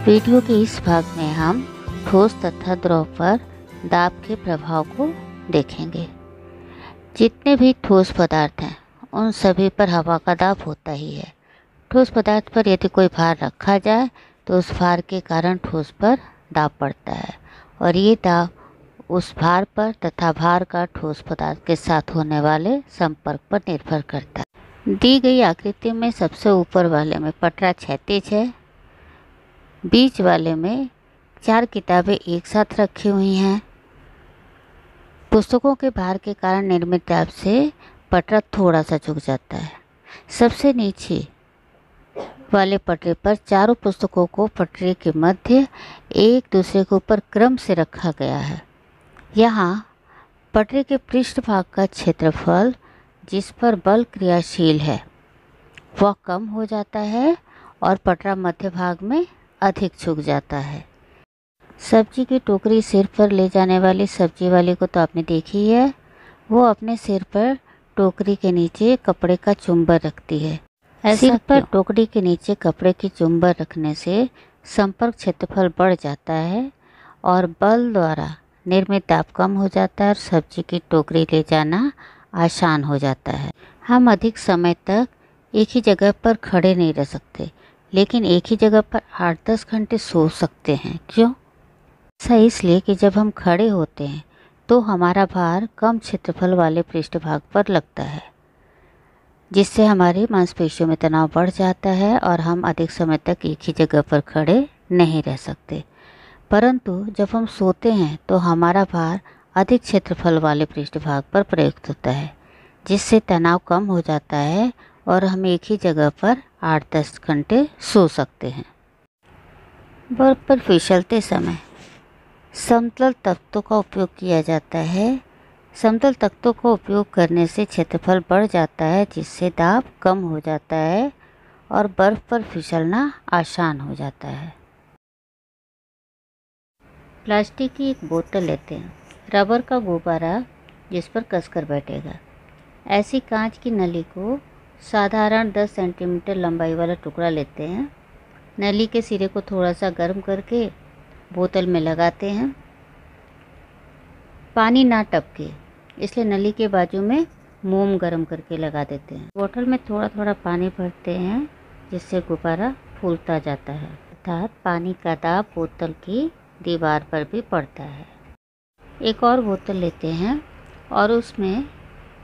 Video के इस भाग में हम ठोस तथा द्रव पर दाब के प्रभाव को देखेंगे। जितने भी ठोस पदार्थ हैं उन सभी पर हवा का दाब होता ही है। ठोस पदार्थ पर यदि कोई भार रखा जाए तो उस भार के कारण ठोस पर दाब पड़ता है और ये दाब उस भार पर तथा भार का ठोस पदार्थ के साथ होने वाले संपर्क पर निर्भर करता है। दी गई आकृति में सबसे ऊपर वाले में पटरा क्षैतिज है, बीच वाले में 4 किताबें एक साथ रखी हुई हैं। पुस्तकों के भार के कारण निर्मित दाब से पटरा थोड़ा सा झुक जाता है। सबसे नीचे वाले पटरे पर चारों पुस्तकों को पटरे के मध्य एक दूसरे के ऊपर क्रम से रखा गया है। यहाँ पटरे के पृष्ठभाग का क्षेत्रफल जिस पर बल क्रियाशील है वह कम हो जाता है और पटरा मध्य भाग में अधिक झुक जाता है। सब्जी की टोकरी सिर पर ले जाने वाली सब्जी वाली को तो आपने देखी है। वो अपने सिर पर टोकरी के नीचे कपड़े का चुंबर रखती है। सिर पर टोकरी के नीचे कपड़े की चुंबर रखने से संपर्क क्षेत्रफल बढ़ जाता है और बल द्वारा निर्मित दाब कम हो जाता है और सब्जी की टोकरी ले जाना आसान हो जाता है। हम अधिक समय तक एक ही जगह पर खड़े नहीं रह सकते, लेकिन एक ही जगह पर 8-10 घंटे सो सकते हैं। क्यों? ऐसा इसलिए कि जब हम खड़े होते हैं तो हमारा भार कम क्षेत्रफल वाले पृष्ठभाग पर लगता है, जिससे हमारी मांसपेशियों में तनाव बढ़ जाता है और हम अधिक समय तक एक ही जगह पर खड़े नहीं रह सकते। परंतु जब हम सोते हैं तो हमारा भार अधिक क्षेत्रफल वाले पृष्ठभाग पर प्रयुक्त होता है, जिससे तनाव कम हो जाता है और हम एक ही जगह पर 8-10 घंटे सो सकते हैं। बर्फ पर फिसलते समय समतल तख्तों का उपयोग किया जाता है। समतल तख्तों का उपयोग करने से क्षेत्रफल बढ़ जाता है, जिससे दाब कम हो जाता है और बर्फ पर फिसलना आसान हो जाता है। प्लास्टिक की एक बोतल लेते हैं, रबर का गुब्बारा जिस पर कसकर बैठेगा। ऐसी कांच की नली को साधारण 10 सेंटीमीटर लंबाई वाला टुकड़ा लेते हैं। नली के सिरे को थोड़ा सा गर्म करके बोतल में लगाते हैं। पानी ना टपके इसलिए नली के बाजू में मोम गर्म करके लगा देते हैं। बोतल में थोड़ा थोड़ा पानी भरते हैं, जिससे गुब्बारा फूलता जाता है, अर्थात पानी का दाब बोतल की दीवार पर भी पड़ता है। एक और बोतल लेते हैं और उसमें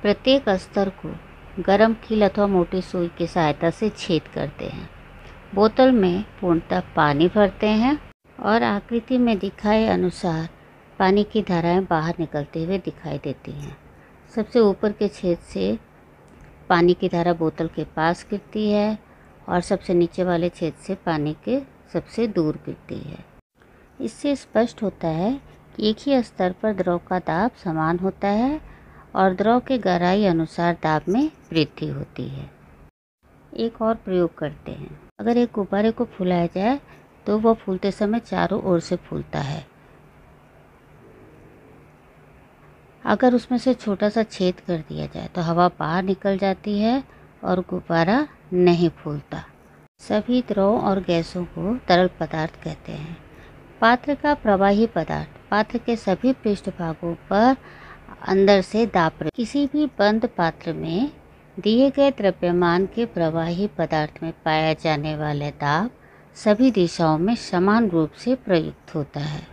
प्रत्येक स्तर को गरम कील अथवा मोटी सुई की सहायता से छेद करते हैं। बोतल में पूर्णतः पानी भरते हैं और आकृति में दिखाए अनुसार पानी की धाराएं बाहर निकलते हुए दिखाई देती हैं। सबसे ऊपर के छेद से पानी की धारा बोतल के पास गिरती है और सबसे नीचे वाले छेद से पानी के सबसे दूर गिरती है। इससे स्पष्ट होता है कि एक ही स्तर पर द्रव का दाब समान होता है और द्रव के गहराई अनुसार दाब में वृद्धि होती है। एक और प्रयोग करते हैं। अगर एक गुब्बारे को फुलाया जाए तो वह फूलते समय चारों ओर से फूलता है। अगर उसमें से छोटा सा छेद कर दिया जाए तो हवा बाहर निकल जाती है और गुब्बारा नहीं फूलता। सभी द्रव और गैसों को तरल पदार्थ कहते हैं। पात्र का प्रवाही पदार्थ पात्र के सभी पृष्ठभागों पर अंदर से दाब। किसी भी बंद पात्र में दिए गए द्रव्यमान के प्रवाही पदार्थ में पाया जाने वाला दाब सभी दिशाओं में समान रूप से प्रयुक्त होता है।